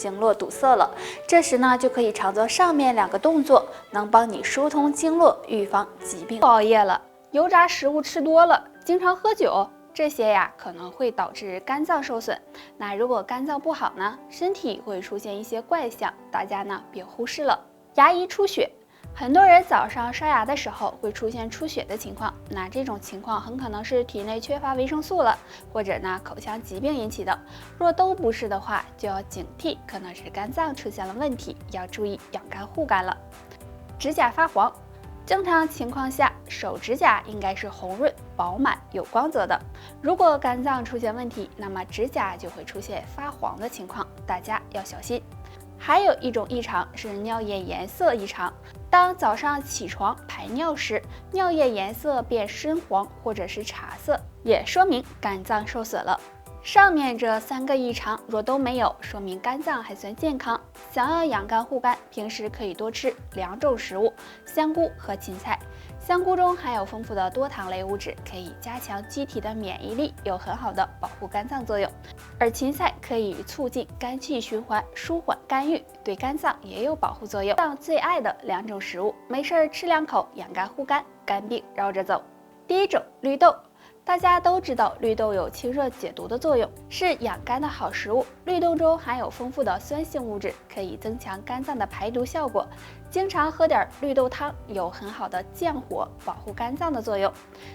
经络堵塞了。这时呢，就可以常做上面2个动作，能帮你疏通经络，预防疾病。不熬夜了，油炸食物吃多了，经常喝酒，这些呀可能会导致肝脏受损。那如果肝脏不好呢，身体会出现一些怪象，大家呢别忽视了。牙龈出血。很多人早上刷牙的时候会出现出血的情况，那这种情况很可能是体内缺乏维生素了，或者呢口腔疾病引起的。若都不是的话，就要警惕，可能是肝脏出现了问题，要注意养肝护肝了。指甲发黄，正常情况下，手指甲应该是红润、饱满、有光泽的。如果肝脏出现问题，那么指甲就会出现发黄的情况，大家要小心。还有一种异常是尿液颜色异常。当早上起床排尿时，尿液颜色变深黄或者是茶色，也说明肝脏受损了。上面这3个异常若都没有，说明肝脏还算健康。想要养肝护肝，平时可以多吃2种食物：香菇和芹菜。香菇中含有丰富的多糖类物质，可以加强机体的免疫力，有很好的保护肝脏作用。而芹菜可以促进肝气循环，舒缓肝郁，对肝脏也有保护作用。脏最爱的2种食物，没事吃2口，养肝护肝，肝病绕着走。第一种，绿豆。大家都知道绿豆有清热解毒的作用，是养肝的好食物。绿豆中含有丰富的酸性物质，可以增强肝脏的排毒效果。经常喝点绿豆汤，有很好的降火、保护肝脏的作用。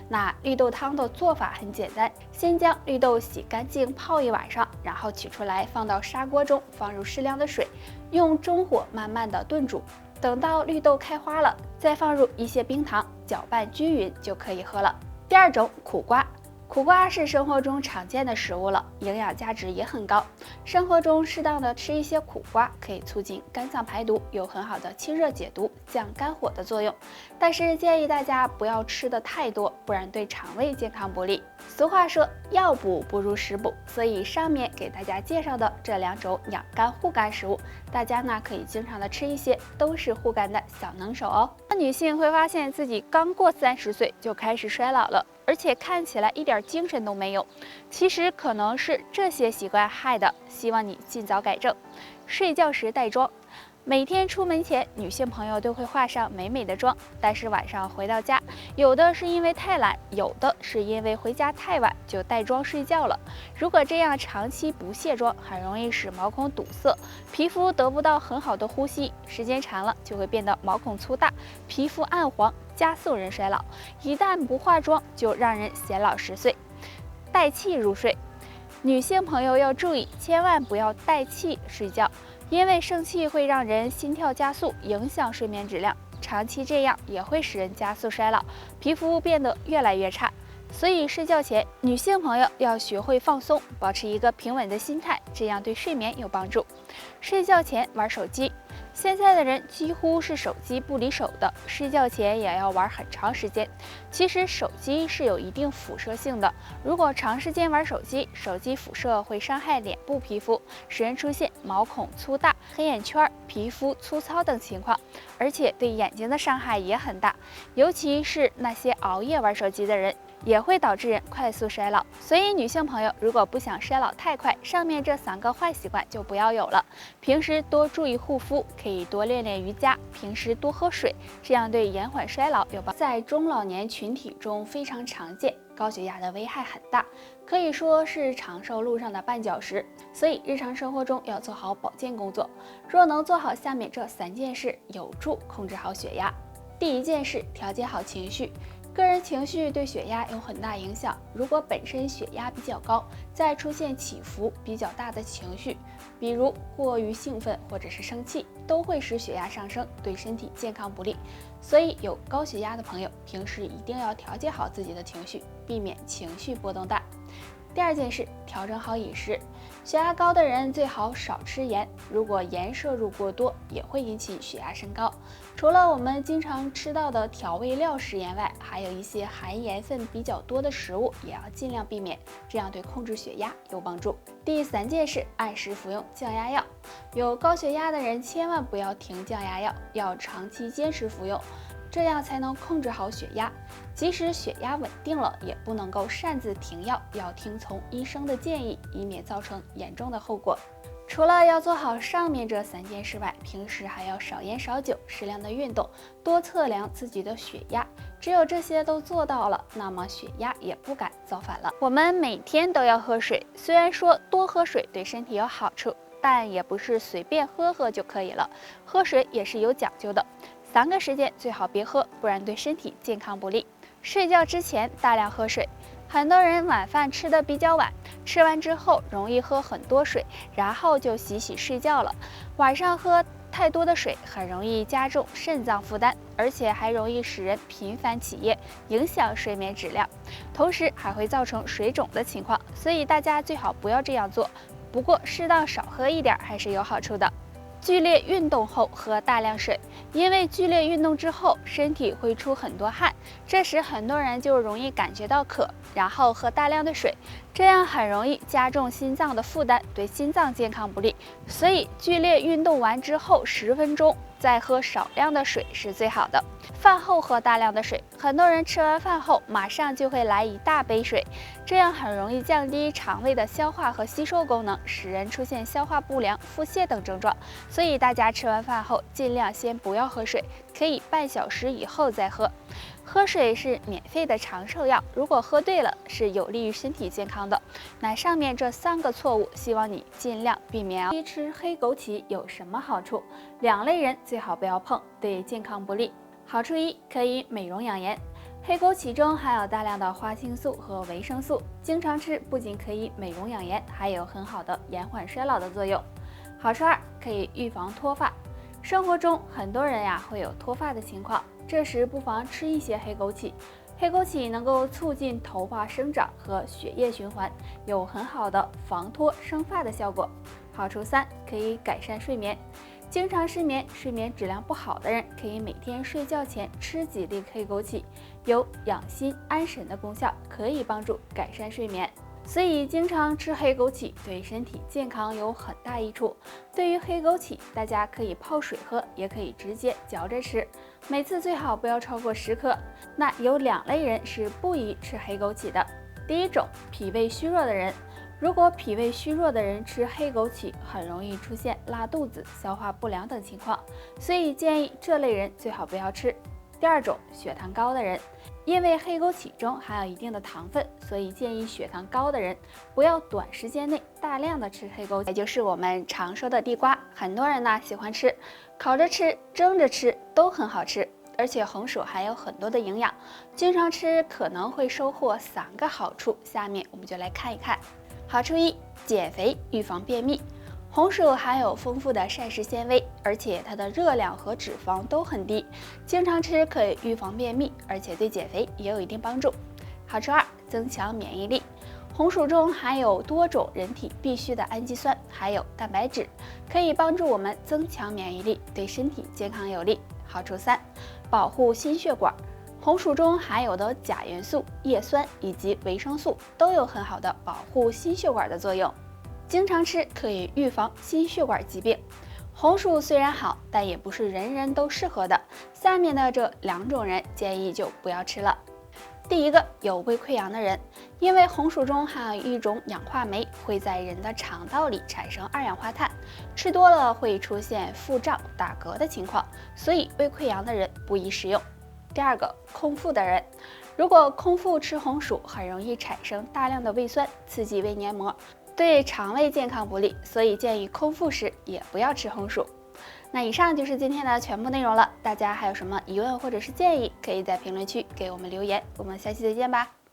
那绿豆汤的做法很简单，先将绿豆洗干净泡1晚上，然后取出来放到砂锅中，放入适量的水，用中火慢慢的炖煮。等到绿豆开花了，再放入一些冰糖，搅拌均匀就可以喝了。第二种，苦瓜。苦瓜是生活中常见的食物了，营养价值也很高。生活中适当的吃一些苦瓜，可以促进肝脏排毒，有很好的清热解毒、降肝火的作用。但是建议大家不要吃的太多，不然对肠胃健康不利。俗话说，药补不如食补，所以上面给大家介绍的这2种养肝护肝食物，大家呢可以经常的吃一些，都是护肝的小能手哦。女性会发现自己刚过30岁就开始衰老了，而且看起来一点精神都没有，其实可能是这些习惯害的，希望你尽早改正。睡觉时带妆。每天出门前，女性朋友都会化上美美的妆，但是晚上回到家，有的是因为太懒，有的是因为回家太晚就带妆睡觉了。如果这样长期不卸妆，很容易使毛孔堵塞，皮肤得不到很好的呼吸，时间长了就会变得毛孔粗大，皮肤暗黄，加速人衰老。一旦不化妆，就让人显老10岁。带气入睡，女性朋友要注意，千万不要带气睡觉。因为生气会让人心跳加速，影响睡眠质量，长期这样也会使人加速衰老，皮肤变得越来越差。所以睡觉前，女性朋友要学会放松，保持一个平稳的心态，这样对睡眠有帮助。睡觉前玩手机，现在的人几乎是手机不离手的，睡觉前也要玩很长时间。其实手机是有一定辐射性的，如果长时间玩手机，手机辐射会伤害脸部皮肤，使人出现毛孔粗大、黑眼圈、皮肤粗糙等情况，而且对眼睛的伤害也很大，尤其是那些熬夜玩手机的人，也会导致人快速衰老。所以女性朋友如果不想衰老太快，上面这3个坏习惯就不要有了。平时多注意护肤，可以多练练瑜伽，平时多喝水，这样对延缓衰老有帮助。在中老年群体中非常常见，高血压的危害很大，可以说是长寿路上的绊脚石。所以日常生活中要做好保健工作，若能做好下面这3件事，有助控制好血压。第1件事，调节好情绪。个人情绪对血压有很大影响，如果本身血压比较高，再出现起伏比较大的情绪，比如过于兴奋或者是生气，都会使血压上升，对身体健康不利。所以有高血压的朋友，平时一定要调节好自己的情绪，避免情绪波动大。第2件事，调整好饮食。血压高的人最好少吃盐，如果盐摄入过多，也会引起血压升高。除了我们经常吃到的调味料食盐外，还有一些含盐分比较多的食物也要尽量避免，这样对控制血压有帮助。第3件事，按时服用降压药。有高血压的人千万不要停降压药，要长期坚持服用，这样才能控制好血压。即使血压稳定了，也不能够擅自停药，要听从医生的建议，以免造成严重的后果。除了要做好上面这3件事外，平时还要少烟少酒，适量的运动，多测量自己的血压。只有这些都做到了，那么血压也不敢造反了。我们每天都要喝水，虽然说多喝水对身体有好处，但也不是随便喝喝就可以了。喝水也是有讲究的，3个时间最好别喝，不然对身体健康不利。睡觉之前大量喝水。很多人晚饭吃得比较晚，吃完之后容易喝很多水，然后就洗睡觉了。晚上喝太多的水很容易加重肾脏负担，而且还容易使人频繁起夜，影响睡眠质量，同时还会造成水肿的情况。所以大家最好不要这样做，不过适当少喝一点还是有好处的。剧烈运动后喝大量水，因为剧烈运动之后身体会出很多汗，这时很多人就容易感觉到渴，然后喝大量的水，这样很容易加重心脏的负担，对心脏健康不利。所以剧烈运动完之后10分钟再喝少量的水是最好的。饭后喝大量的水，很多人吃完饭后马上就会来一大杯水，这样很容易降低肠胃的消化和吸收功能，使人出现消化不良、腹泻等症状。所以大家吃完饭后尽量先不要喝水，可以半小时以后再喝。喝水是免费的长寿药，如果喝对了，是有利于身体健康的。那上面这3个错误，希望你尽量避免。吃黑枸杞有什么好处？2类人最好不要碰，对健康不利。好处1，可以美容养颜。黑枸杞中含有大量的花青素和维生素，经常吃不仅可以美容养颜，还有很好的延缓衰老的作用。好处2，可以预防脱发。生活中很多人会有脱发的情况，这时不妨吃一些黑枸杞。黑枸杞能够促进头发生长和血液循环，有很好的防脱生发的效果。好处3，可以改善睡眠。经常失眠、睡眠质量不好的人，可以每天睡觉前吃几粒黑枸杞，有养心安神的功效，可以帮助改善睡眠。所以经常吃黑枸杞对身体健康有很大益处。对于黑枸杞，大家可以泡水喝，也可以直接嚼着吃，每次最好不要超过10克。那有2类人是不宜吃黑枸杞的。第一种，脾胃虚弱的人。如果脾胃虚弱的人吃黑枸杞，很容易出现拉肚子、消化不良等情况，所以建议这类人最好不要吃。第2种，血糖高的人。因为黑枸杞中含有一定的糖分，所以建议血糖高的人不要短时间内大量的吃黑枸杞。也就是我们常说的地瓜，很多人喜欢吃，烤着吃、蒸着吃都很好吃，而且红薯含有很多的营养，经常吃可能会收获3个好处。下面我们就来看一看。好处1，减肥预防便秘。红薯含有丰富的膳食纤维，而且它的热量和脂肪都很低，经常吃可以预防便秘，而且对减肥也有一定帮助。好处2，增强免疫力。红薯中含有多种人体必需的氨基酸，还有蛋白质，可以帮助我们增强免疫力，对身体健康有利。好处3，保护心血管。红薯中含有的钾元素、叶酸以及维生素都有很好的保护心血管的作用，经常吃可以预防心血管疾病。红薯虽然好，但也不是人人都适合的。下面的这2种人建议就不要吃了。第一个，有胃溃疡的人，因为红薯中含有一种氧化酶，会在人的肠道里产生2氧化碳，吃多了会出现腹胀、打嗝的情况，所以胃溃疡的人不宜食用。第2个，空腹的人，如果空腹吃红薯，很容易产生大量的胃酸，刺激胃黏膜，对肠胃健康不利，所以建议空腹时也不要吃红薯。那以上就是今天的全部内容了，大家还有什么疑问或者是建议，可以在评论区给我们留言，我们下期再见吧。